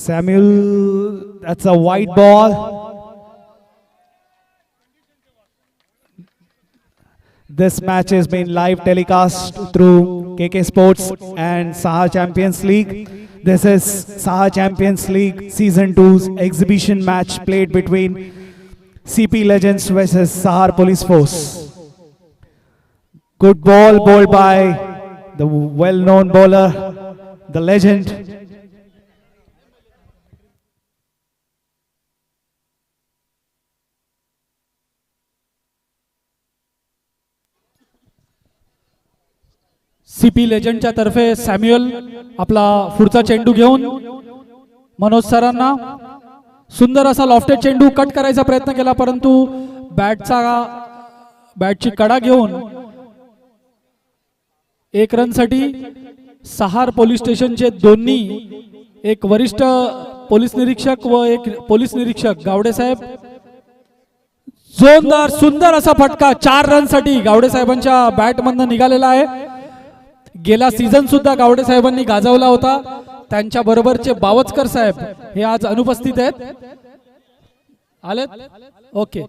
Samuel, that's a white ball. This match has been live telecast through KK Sports and Saha Champions League. This is Saha Champions League Season 2's exhibition match played between CP Legends versus Sahar Police Force. Good ball bowled by the well-known bowler, the legend. CP लेजंडच्या तर्फे Samuel आपला पुढचा चेंडू घेऊन मनोज सरांना सुंदर असा lofted चेंडू कट करायचा प्रयत्न केला, परंतु बॅटची कडा घेऊन एक रन साठी सहार पोलीस स्टेशनचे दोन्ही, एक वरिष्ठ पोलीस निरीक्षक व एक पोलीस निरीक्षक गावडे साहेब, जोरदार सुंदर असा फटका 4 रन साठी गावडे साहेबांच्या बॅट मधून निघालेला आहे. गेला सीझन सुद्धा गावडे साहेबांनी गाजवला होता. त्यांच्या बरोबरचे बावचकर साहेब हे आज अनुपस्थित आहेत. आलेत? ओके.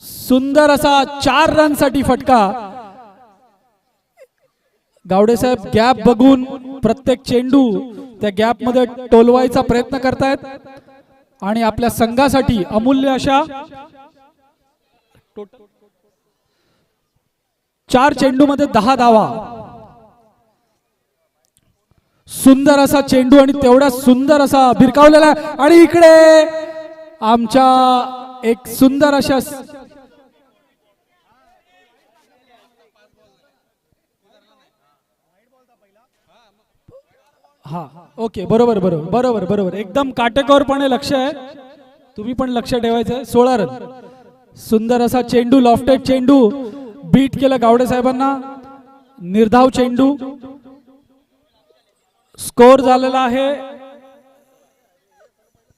सुंदर असा 4 रन साठी फटका. गावडे साहेब गॅप बघून प्रत्येक चेंडू त्या गॅप मध्ये टोलवायचा प्रयत्न करतायत आणि आपल्या संघासाठी अमूल्य अशा 4 चेंडू मध्ये 10 धावा. सुंदर असा चेंडू आणि तेवढा सुंदर असा भिरकावलेला आणि इकडे आमच्या एक सुंदर अशा हा ओके बरोबर बरोबर बरोबर बरोबर एकदम काटेकोरपणे लक्ष आहे. तुम्ही पण लक्ष ठेवायचं. 16 रन. सुंदर असा चेंडू, लॉफ्टेड चेंडू बीट केलं गावडे साहेबांना. निर्धाव चेंडू. स्कोर झालेला आहे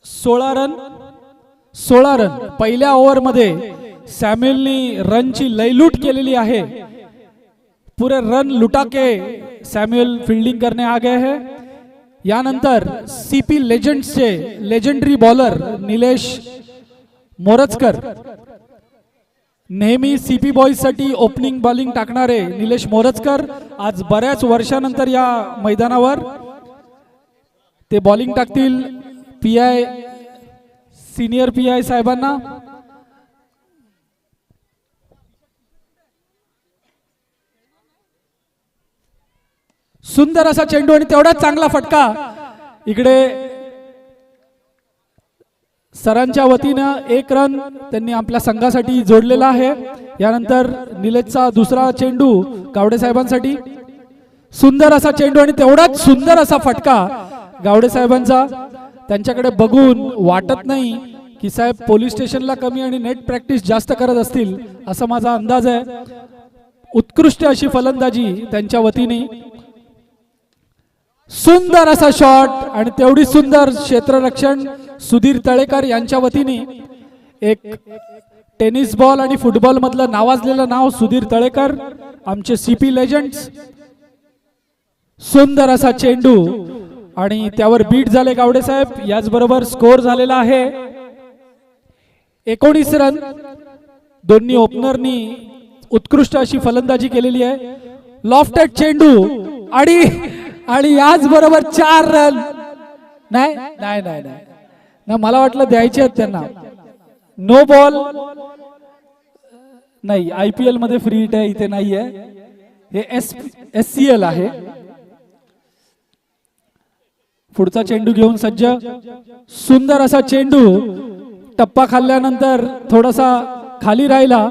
16 रन. 16 रन. पहिल्या ओव्हर मध्ये सॅम्युअलनी रनची लयलूट केलेली आहे. पुरे रन लुटा के सॅम्युअल फील्डिंग करने आ गए हैं. यानंतर सीपी लेजेंड्सचे लेजेंडरी बॉलर निलेश मोरजकर, नेहमी सीपी बॉयज साठी ओपनिंग बॉलिंग टाकणारे निलेश मोरजकर आज बऱ्याच वर्षानंतर या मैदानावर ते बॉलिंग टाकतील पीआय सिनियर पीआय साहेबांना. सुंदर असा चेंडू आणि तेवढाच चांगला फटका. इकडे सरांच्या वतीनं 1 रन त्यांनी आपल्या संघासाठी जोडलेला आहे. यानंतर निलेशचा दुसरा चेंडू गावडे साहेबांसाठी. सुंदर असा चेंडू आणि तेवढाच सुंदर असा फटका गावडे साहेबांचा. त्यांच्याकडे बघून वाटत नाही की साहेब पोलीस स्टेशनला कमी आणि नेट प्रॅक्टिस जास्त करत असतील असा माझा अंदाज आहे. उत्कृष्ट अशी फलंदाजी त्यांच्या वतीने. सुंदर असा शॉट आणि तेवढी सुंदर क्षेत्ररक्षण सुधीर तळेकर यांच्या वतीने. एक टेनिस बॉल आणि फुटबॉल मधलं नावाजलेलं नाव सुधीर तळेकर, आमचे सीपी लेजंड्स. सुंदर असा चेंडू आणि त्यावर बीट झाले गावडे साहेब. याचबरोबर स्कोर झालेला आहे 19 रन. दोन्ही ओपनरनी उत्कृष्ट अशी फलंदाजी केलेली आहे. लॉफ्टेड चेंडू आणि याच बरोबर 4 रन. नाही नाही नाही नाही मला वाटलं द्यायचे आहेत त्यांना. नो बॉल नाही. IPL मध्ये फ्री हिट आहे, इथे नाही आहे. हे SCL आहे. पुढचा चेंडू घेऊन सज्ज. सुंदर असा चेंडू टप्पा खाल्ल्यानंतर थोडासा खाली राहिला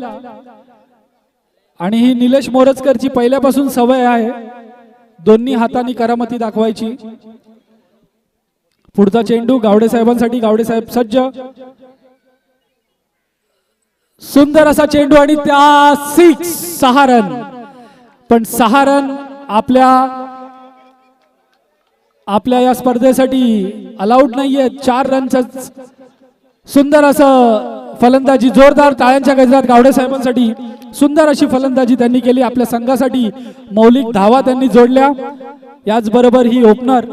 आणि ही निलेश मोरजकरची पहिल्यापासून सवय आहे दोन्ही हातांनी करामती दाखवायची. पुढचा चेंडू गावडे साहेबांसाठी. गावडे साहेब सज्ज. सुंदर असा चेंडू आणि त्या 6 रन. पण 6 रन आपल्या या स्पर्धेसाठी अलाउड नाहीये. 4 रनचं सुंदर असं फलंदाजी. जोरदार टाळ्यांच्या गजरात गावडे साहेबांसाठी. सुंदर अशी फलंदाजी त्यांनी केली. आपल्या संघासाठी मौलिक धावा त्यांनी जोडल्या. याचबरोबर ही ओपनर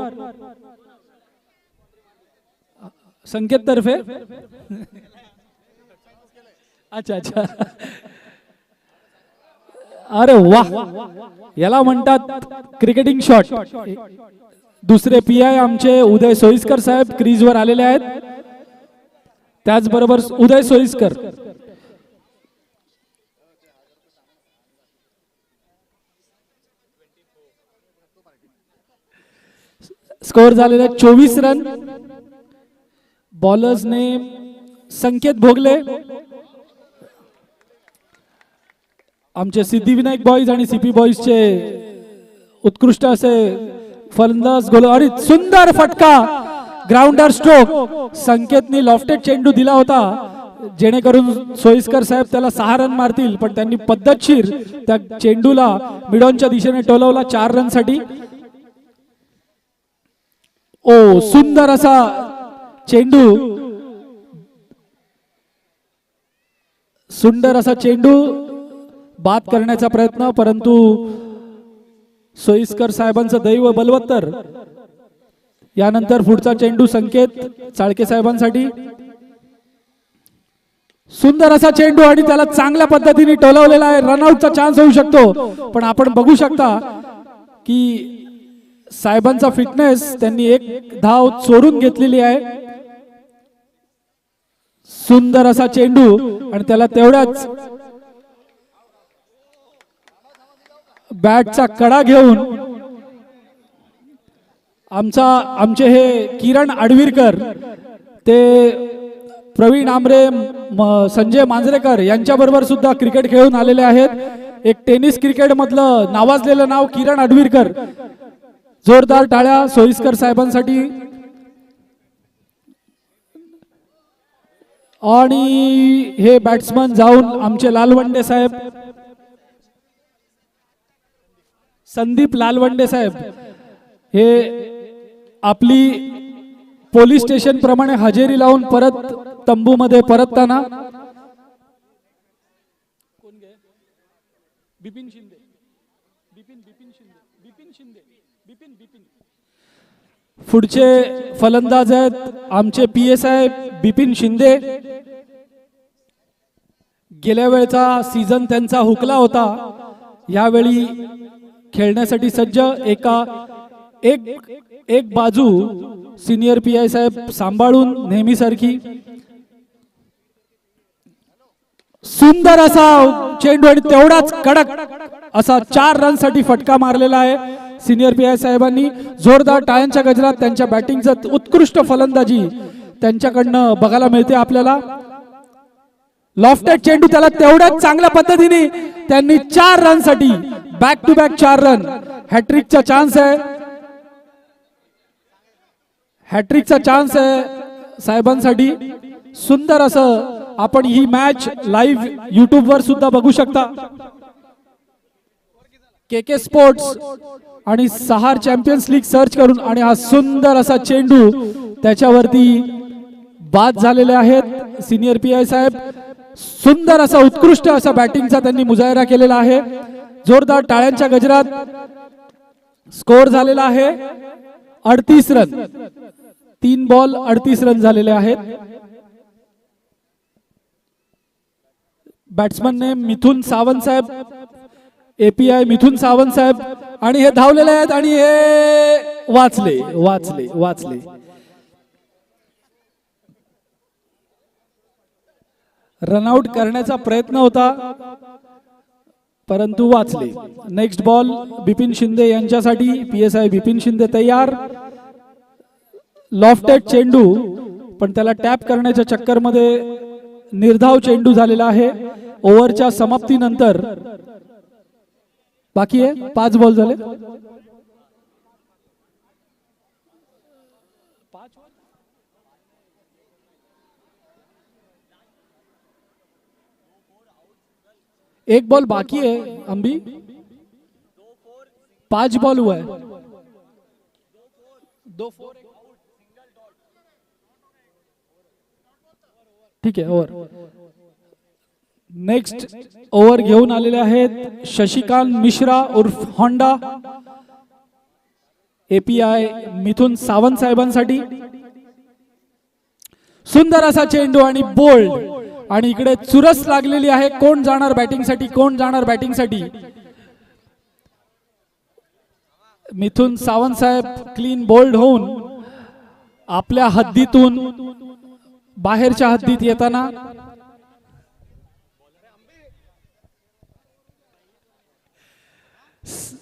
संकेत तर्फे अच्छा अच्छा अरे वा याला म्हणतात क्रिकेटिंग शॉट. दुसरे पीआय आमचे उदय सोयीस्कर साहेब क्रीजवर आलेले आहेत. त्याचबरोबर उदय सोयीस्कर स्कोर झालेला 24 रन. बॉलर्स नेम संकेत भोगले. आमचे सिद्धिविनायक बॉईज आणि सीपी बॉईजचे उत्कृष्ट असे फलंदाज गोल आणि सुंदर फटका ग्राउंडर स्ट्रोक. संकेतनी लॉफ्टेड चेंडू दिला होता जेणेकरून सोयीस्कर साहेब त्याला 6 रन मारतील, पण त्यांनी पद्धतशीर त्या चेंडूला मिडॉनच्या दिशेने टोलवला 4 रन साठी. ओ सुंदर असा चेंडू, सुंदर असा चेंडू बाद करण्याचा प्रयत्न, परंतु सोयीस्कर साहेबांचं दैव बलवत्तर. यानंतर पुढचा चेंडू संकेत चाळके साहेबांसाठी. सुंदर असा चेंडू आणि त्याला चांगल्या पद्धतीने टोलवलेला आहे. रनआउटचा चान्स होऊ शकतो, पण आपण बघू शकता की साहेबांचा फिटनेस त्यांनी एक धाव चोरून घेतलेली आहे. सुंदर असा चेंडू आणि त्याला तेवढ्याच बॅटचा कडा घेऊन आमचे हे किरण आडवीरकर, ते प्रवीण आमरे, संजय मांजरेकर यांच्या बरोबर सुद्धा क्रिकेट खेळून आलेले आहेत. एक टेनिस क्रिकेट मधलं नावाजलेलं नाव किरण आडवीरकर. जोरदार टाळ्या सोयीस्कर साहेबांसाठी. आणि हे बॅट्समन जाऊन आमचे लालवंडे साहेब, संदीप लालवंडे साहेब, हे आपली पोलीस स्टेशन प्रमाणे हजेरी लावून परत तंबूमध्ये परतताना. बिपिन शिंदे, बिपिन शिंदे. पुढचे फलंदाज आहेत आमचे PSI बिपिन शिंदे. गेल्या वेळचा सीझन त्यांचा हुकला होता, यावेळी खेळण्यासाठी सज्ज. एक बाजू सिनियर PI साहेब सांभाळून नेहमीसारखी. सुंदर असा चेंडू आणि तेवढाच कडक असा 4 रन साठी फटका मारलेला आहे सिनियर PI साहेबांनी. जोरदार टाळ्यांच्या गजरात त्यांच्या बॅटिंगचं उत्कृष्ट फलंदाजी त्यांच्याकडनं बघायला मिळते आपल्याला. लॉफ्टेड चेंडू त्याला तेवढ्याच चांगल्या पद्धतीने त्यांनी 4 रन साठी बॅक टू बॅक 4 रन. हॅट्रिकचा चान्स आहे, हॅट्रिकचा चान्स आहे साहेबांसाठी. सुंदर असं आपण ही मॅच लाईव्ह YouTube वर सुद्धा बघू शकता. KK स्पोर्ट्स आणि सहार चॅम्पियन्स लीग सर्च करून. आणि हा सुंदर असा चेंडू त्याच्यावरती बाद झालेले आहेत सिनियर PI साहेब. सुंदर असा उत्कृष्ट असा बॅटिंगचा त्यांनी मुजाहिरा केलेला आहे. जोरदार टाळ्यांच्या गजरात. स्कोर झालेला आहे 38 रन. 3 बॉल 38 रन झालेले आहेत. बॅट्समन ने मिथुन सावंत साहेब, API मिथुन सावंत साहेब. आणि हे धावलेले आहेत आणि हे वाचले. रनआउट करण्याचा प्रयत्न होता, परंतु वाचले. नेक्स्ट बॉल बिपिन शिंदे यांच्यासाठी. PSI बिपिन शिंदे तयार. लॉफ्टेड चेंडू, पण त्याला टॅप करण्याच्या चक्करमध्ये निर्धाव चेंडू झालेला आहे. ओव्हरच्या समाप्तीनंतर बाकी आहे 5 बॉल झाले. एक बॉल बाकी है अंबी. 5 बॉल हुआ है. 2-4 ठीक आहे. ओव्हर नेक्स्ट ओव्हर घेऊन आलेले आहेत शशिकांत मिश्रा उर्फ होंडा. API मिथुन सावंत साहेबांसाठी. सुंदर असा चेंडू आणि बोल्ड आणि इकडे चुरस लागलेली आहे. कोण जाणार बॅटिंगसाठी, कोण जाणार बॅटिंगसाठी. मिथुन सावंत साहेब क्लीन बोल्ड होऊन आपल्या हद्दीतून बाहेरच्या हद्दीत येताना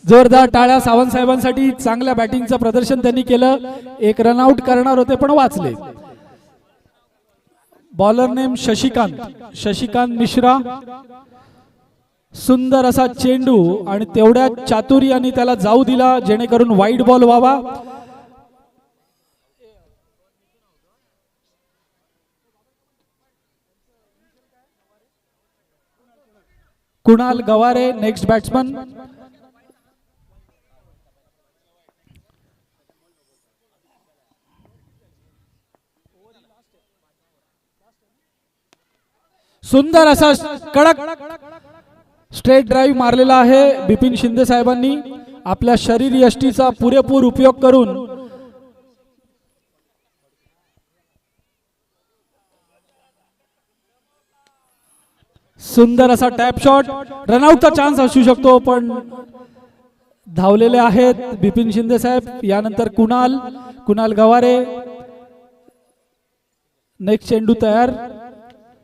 जोरदार टाळ्या सावंत साहेबांसाठी. चांगल्या बॅटिंगचं प्रदर्शन त्यांनी केलं. एक रनआउट करणार होते पण वाचले. Bowler name Shashikant Mishra. सुंदर असा चेंडू आणि तेवढ्या चातुर्याने त्याला जाऊ दिला जेणेकरून वाईड बॉल व्हावा. Kunal Gaware next batsman. सुंदर असा कडक स्ट्रेट ड्राईव्ह मारलेला आहे बिपिन शिंदे साहेबांनी. आपल्या शरीर यष्टीचा पुरेपूर उपयोग करून सुंदर असा टॅप शॉट. रनआउटचा चान्स असू शकतो पण धावलेले आहेत बिपिन शिंदे साहेब. यानंतर कुणाल गवारे. नेक्स्ट चेंडू तयार.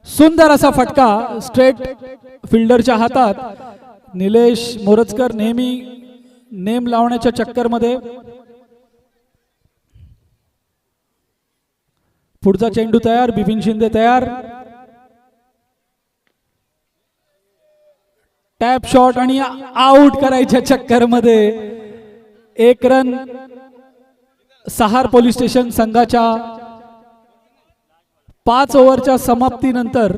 सुंदर असा फटका स्ट्रेट फिल्डरच्या हातात. निलेश मोरजकर नेहमी नेम लावण्याच्या चक्करमध्ये. पुढचा चेंडू तयार. बिपिन शिंदे तयार. टॅप शॉट आणि आउट करायच्या चक्करमध्ये एक रन सहार पोलीस स्टेशन संघाच्या 5 ओव्हरच्या समाप्तीनंतर.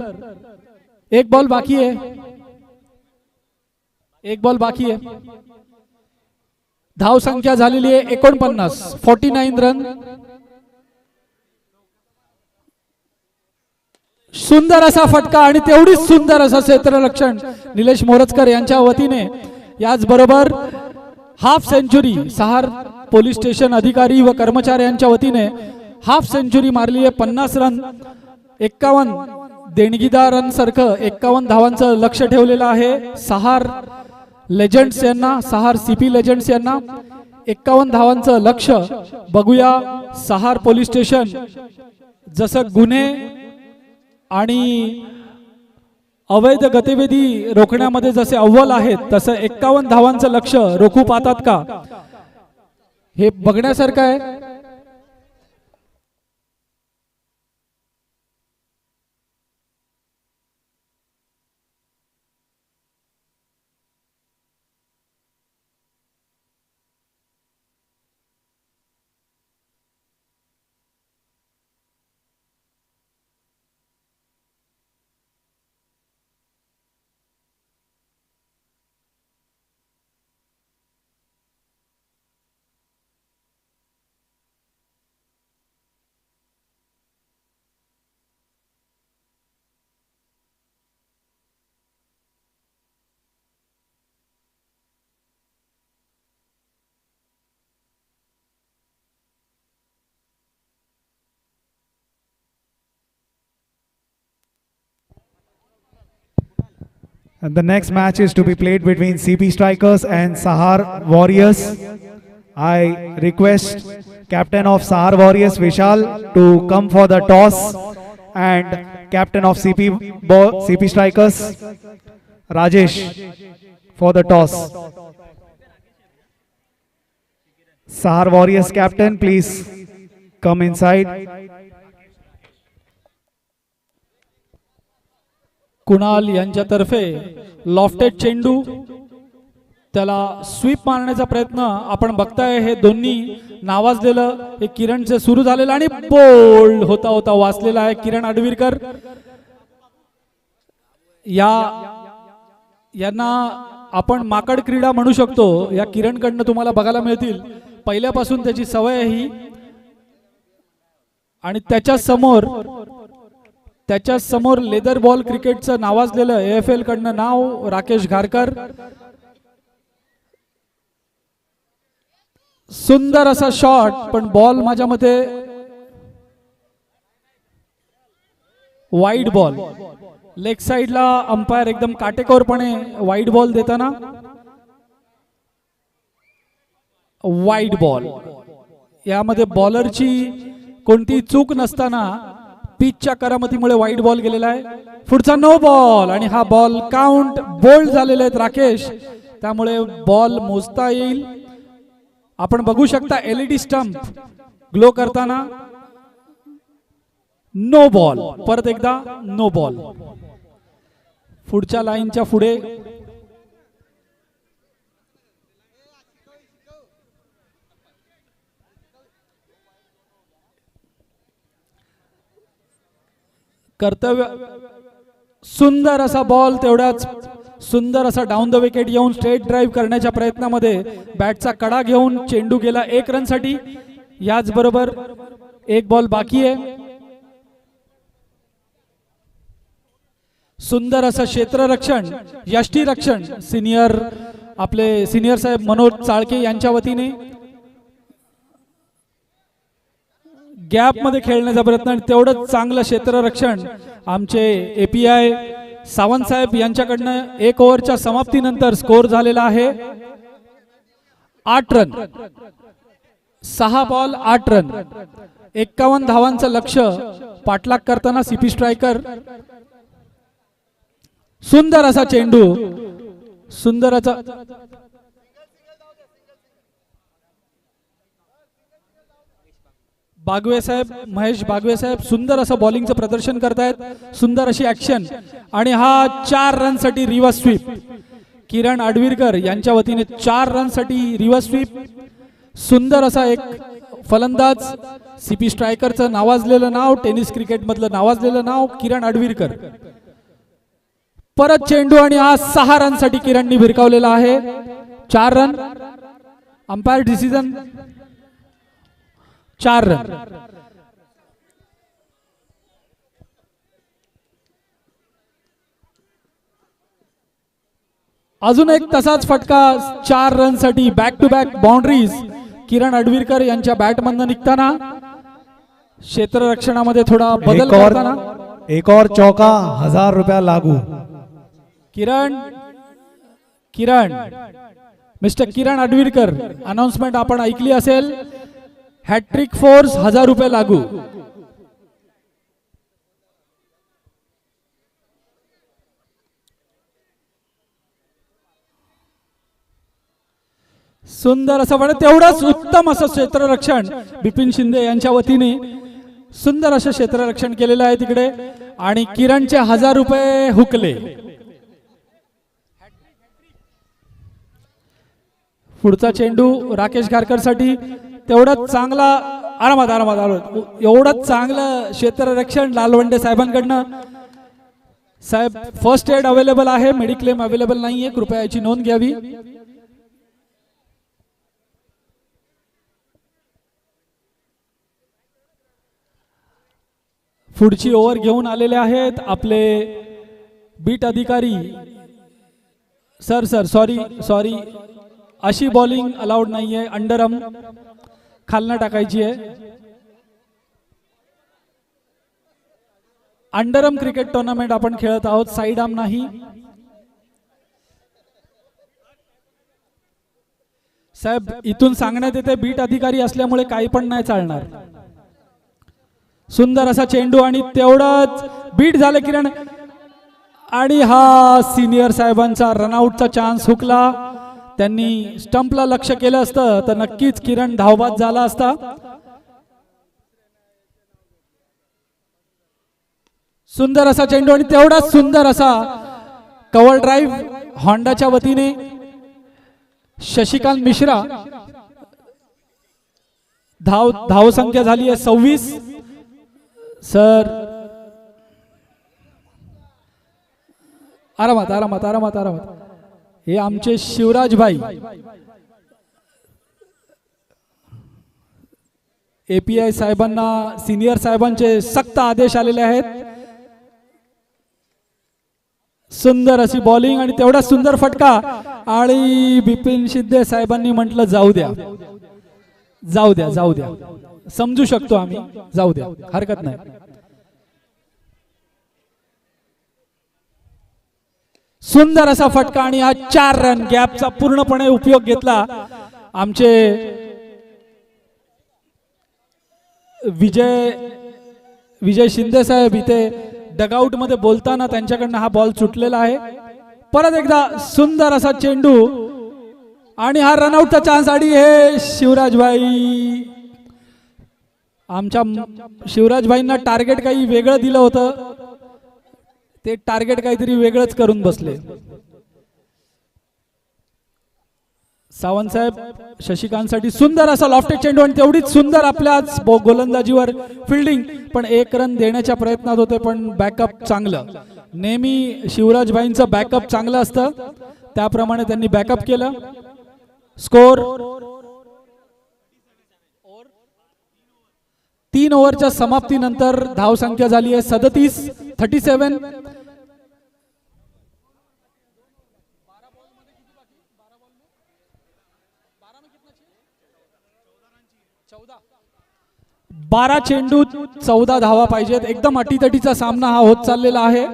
एक बॉल बाकी आहे. धाव संख्या झालेली आहे 49 रन. सुंदर असा फटका आणि तेवढीच सुंदर असा क्षेत्ररक्षण निलेश मोरजकर यांच्या वतीने. याचबरोबर हाफ सेंचुरी सहार पोलीस स्टेशन अधिकारी व कर्मचाऱ्यांच्या वतीने हाफ सेंचुरी मारली आहे. 50 रन 51 देणगीदारांसारखं 51 धावांचं लक्ष ठेवलेलं आहे सहार लेजंड्स यांना, सहार सीपी लेजंड्स यांना. 51 धावांचं लक्ष. बघूया सहार पोलीस स्टेशन जसं गुन्हे आणि अवैध गतिविधी रोखण्यामध्ये जसे अव्वल आहेत तसं 51 धावांचं लक्ष रोखू पाहतात का हे बघण्यासारखं आहे. And the next match is to be played between CP Strikers and Sahar Warriors. I request Captain of Sahar Warriors Vishal to come for the toss, and Captain of CP Strikers Rajesh for the toss. Sahar Warriors captain, please come inside. Kunal यांच्यातर्फे lofted चेंडू, त्याला sweep मारण्याचा प्रयत्न आपण बघताय. हे दोन्ही नावाजलेलं हे किरणचे सुरू झालेलं आणि बोल्ड होता होता वाचलेला आहे किरण अडवीरकर. यांना आपण माकड क्रीडा म्हणू शकतो. या किरणकडनं तुम्हाला बघायला मिळतील. पहिल्यापासून त्याची सवय ही, आणि त्याच्या समोर लेदर बॉल क्रिकेटचं नावाजलेलं AFL कडनं नाव राकेश घारकर. सुंदर असा शॉट, पण बॉल माझ्या मते वाईड बॉल. लेग साइडला अंपायर एकदम काटेकोरपणे वाईड बॉल देताना वाईड बॉल. यामध्ये बॉलरची कोणती चूक नसताना पिचच्या करामतीमुळे वाईड बॉल गेलेला आहे. पुढचा नो बॉल आणि हा बॉल काउंट बोल्ड झालेले आहेत राकेश, त्यामुळे बॉल मोजता येईल. आपण बघू शकता एलईडी स्टंप ग्लो करताना. No ball. परत एकदा नो बॉल. पुढच्या लाईनच्या पुढे कर्तव्य. सुंदर असा बॉल, तेवढाच सुंदर असा डाऊन द विकेट येऊन स्ट्रेट ड्राईव्ह करण्याच्या प्रयत्नामध्ये बॅटचा कडा घेऊन चेंडू गेला 1 रनसाठी. याच बरोबर 1 बॉल बाकी आहे. सुंदर असं क्षेत्ररक्षण, यष्टीरक्षण आपले सिनियर साहेब मनोज चाळके यांच्या वतीने गॅप मध्ये खेळण्याचा प्रयत्न आणि तेवढंच चांगलं क्षेत्ररक्षण आमचे एपीआय सावंत साहेब यांच्याकडनं. 1 ओव्हरच्या समाप्तीनंतर स्कोर झालेला आहे 8 रन. 6 ball 8 run. 51 धावांचं लक्ष्य पाठलाग करताना सीपी स्ट्रायकर. सुंदर असा चेंडू, सुंदर असा बागवे साहेब, महेश बागवे साहेब सुंदर असं बॉलिंगचं प्रदर्शन करतायत. सुंदर अशी ऍक्शन आणि हा 4 रनसाठी रिव्हर्स स्वीप. किरण आडवीरकर यांच्या वतीने 4 रनसाठी रिव्हर्स स्वीप. सुंदर असा एक फलंदाज, सीपी स्ट्रायकरचं नावाजलेलं नाव, टेनिस क्रिकेट मधलं नावाजलेलं नाव किरण आडवीरकर. परत चेंडू आणि हा 6 रनसाठी किरणनी भिरकावलेला आहे. 4 रन. Umpire decision 4 run. अजून एक तसाच फटका 4 रनसाठी बॅक टू बॅक बाउंड्रीज किरण आडवीरकर यांच्या बॅटमधनं निघताना. क्षेत्ररक्षणामध्ये थोडा बदल करताना एक और चौका 1000 रुपया लागू. किरण मिस्टर किरण आडवीरकर अनाउन्समेंट आपण ऐकली असेल. हॅट्रिक फोर्स 1000 रुपये लागू. सुंदर असं पण तेवढंच उत्तम असं क्षेत्ररक्षण बिपिन शिंदे यांच्या वतीने सुंदर असं क्षेत्ररक्षण केलेलं आहे तिकडे. आणि किरणचे 1000 रुपये हुकले. पुढचा चेंडू राकेश गारकर साठी. तेवढंच चांगला आरामात एवढंच चांगलं क्षेत्ररक्षण लालवंडे साहेबांकडनं. साहेब फर्स्ट एड अवेलेबल आहे, मेडिक्लेम अवेलेबल नाहीये, कृपया याची नोंद घ्यावी. पुढची ओव्हर घेऊन आलेले आहेत आपले बीट अधिकारी. सर सॉरी अशी बॉलिंग अलाउड नाहीये. अंडरआर्म खालना टाकायची आहे. अंडरआर्म क्रिकेट टुर्नामेंट आपण खेळत आहोत, साइड आर्म नाही. साहेब इथून सांगण्यात येते बीट अधिकारी असल्यामुळे काही पण नाही चालणार. सुंदर असा चेंडू आणि तेवढाच बीट झाले किरण. आणि हा सिनियर साहेबांचा रनआउटचा चान्स हुकला. त्यांनी स्टंपला लक्ष केलं असतं तर नक्कीच किरण धावबाद झाला असता. सुंदर असा चेंडू आणि तेवढाच सुंदर असा कव्हर ड्राईव्ह होंडाच्या वतीने शशिकांत मिश्रा. धाव संख्या झाली आहे 26. सर आरामात. हे आमचे शिवराज भाई एपीआय साहेबांना सिनियर साहेबांचे सक्त आदेश आलेले आहेत. सुंदर अशी बॉलिंग आणि तेवढा सुंदर फटका. आणि बिपिन शिंदे साहेबांनी म्हटलं जाऊ द्या, समजू शकतो आम्ही, जाऊ द्या, हरकत नाही. सुंदर असा फटका आणि हा 4 रन गॅपचा पूर्णपणे उपयोग घेतला आमचे विजय शिंदे साहेब इथे डगआउट मध्ये बोलताना त्यांच्याकडनं हा बॉल सुटलेला आहे. परत एकदा सुंदर असा चेंडू आणि हा रनआउटचा चान्स आणि हे शिवराजभाई आमच्या शिवराजभाईंना टार्गेट काही वेगळं दिलं होतं ते टार्गेट काहीतरी वेगळंच करून बसले. सावंत साहेब शशिकांतसाठी सुंदर असा लॉफ्टेड चेंडू आणि तेवढीच सुंदर आपल्या गोलंदाजीवर फिल्डिंग पण 1 रन देण्याच्या प्रयत्नात होते पण बॅकअप चांगलं. नेहमी शिवराजभाईंचं बॅकअप चांगलं असतं त्याप्रमाणे त्यांनी बॅकअप केलं. स्कोर 3 ओव्हरच्या समाप्तीनंतर धावसंख्या झाली आहे 37. बारा चेंडू 14 धावा पाहिजेत. एकदम अटीतटीचा सामना हा होत चाललेला आहे.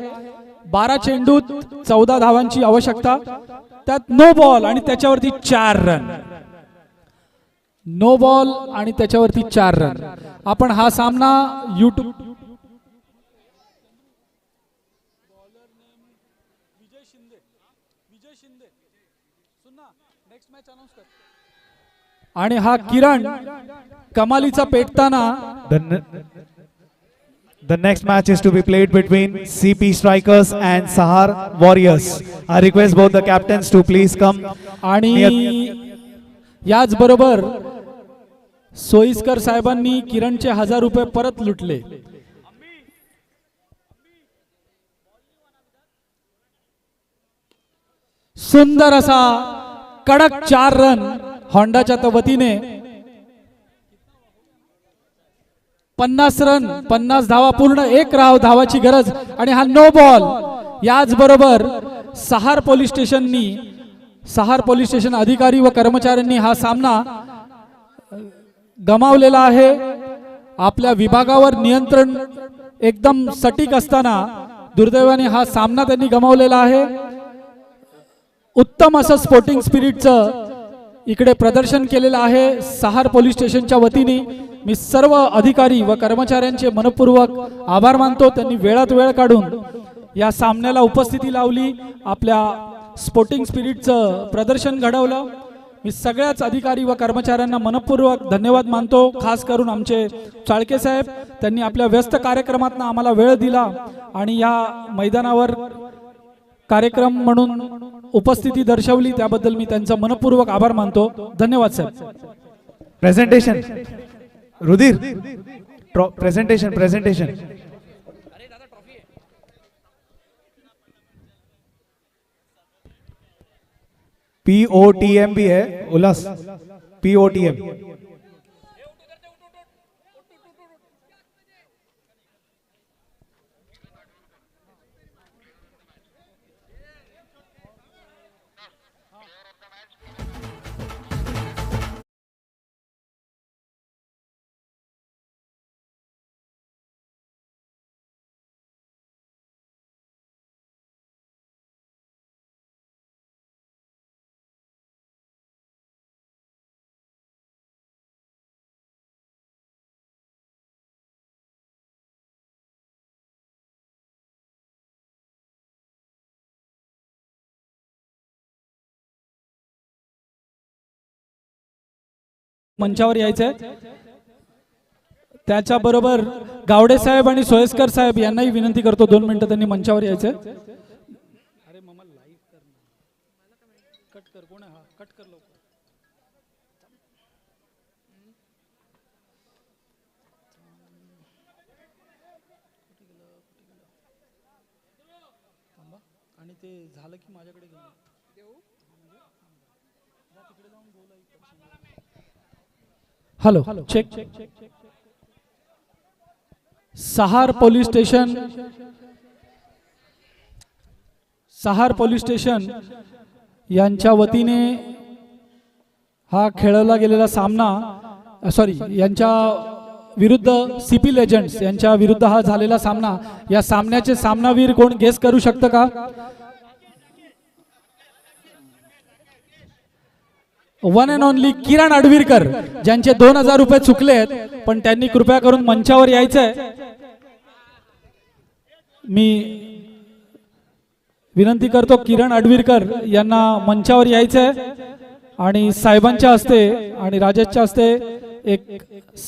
12 चेंडूत 14 धावांची आवश्यकता. त्यात नो बॉल आणि त्याच्यावरती 4 रन. नो बॉल आणि त्याच्यावरती 4 रन. आपण हा सामना YouTube आणि हा किरण कमालीचा पेटताना. The next match is to be played between CP Strikers and Sahar Warriors. I request both the captains to please come. आणि याच बरोबर सोयीस्कर साहेबांनी किरणचे 1000 रुपये परत लुटले. सुंदर असा कडक 4 रन होंडाच्या वतीने. 50 रन 50 धावा पूर्ण 1 धावाची गरज आणि हा नो बॉल. याच बरोबर सहार पोलीस स्टेशन अधिकारी व कर्मचाऱ्यांनी हा सामना गमावलेला आहे. आपल्या विभागावर नियंत्रण एकदम सटीक असताना दुर्दैवाने हा सामना त्यांनी गमावलेला आहे. उत्तम असं स्पोर्टिंग स्पिरिटचं इकडे प्रदर्शन केलेलं आहे सहार पोलीस स्टेशनच्या वतीने. मी सर्व अधिकारी व कर्मचाऱ्यांचे मनपूर्वक आभार मानतो. त्यांनी वेळात वेळ काढून या सामन्याला उपस्थिती लावली, आपल्या स्पोर्टिंग स्पिरिटचं प्रदर्शन घडवलं. मी सगळ्याच अधिकारी व कर्मचाऱ्यांना मनपूर्वक धन्यवाद मानतो. खास करून आमचे चाळके साहेब, त्यांनी आपल्या व्यस्त कार्यक्रमातून आम्हाला वेळ दिला आणि या मैदानावर कार्यक्रम म्हणून उपस्थिती दर्शवली, त्याबद्दल मी त्यांचा मनपूर्वक आभार मानतो. धन्यवाद साहेब. Presentation. Rudir. Presentation. POTM भी है उल्लास. POTM. मंचावर यायचंय. त्याच्याबरोबर गावडे साहेब आणि सोयस्कर साहेब यांनाही विनंती करतो 2 मिनिटं त्यांनी मंचावर यायचंय. अरे मम्मा लाईव्ह कर ना. कट कर. कोण आहे हा? कट कर लवकर. आणि ते झालं की माझ्याकडे घेऊन हॅलो चेक. सहार पोलीस स्टेशन यांच्या वतीने हा खेळला गेलेला सामना, यांच्या विरुद्ध सीपी लेजंड्स यांच्या विरुद्ध हा झालेला सामना. या सामन्याचे सामनावीर कोण गेस करू शकतं का? वन अँड ओनली किरण अडवीरकर, ज्यांचे 2000 रुपये चुकले आहेत, पण त्यांनी कृपया करून मंचावर यायचंय. मी विनंती करतो किरण अडवीरकर यांना मंचावर यायचंय आणि साहेबांच्या हस्ते आणि राजेशच्या हस्ते एक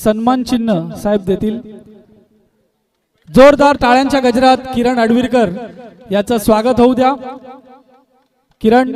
सन्मान चिन्ह साहेब देतील. जोरदार टाळ्यांच्या गजरात किरण अडवीरकर याचं स्वागत होऊ द्या. किरण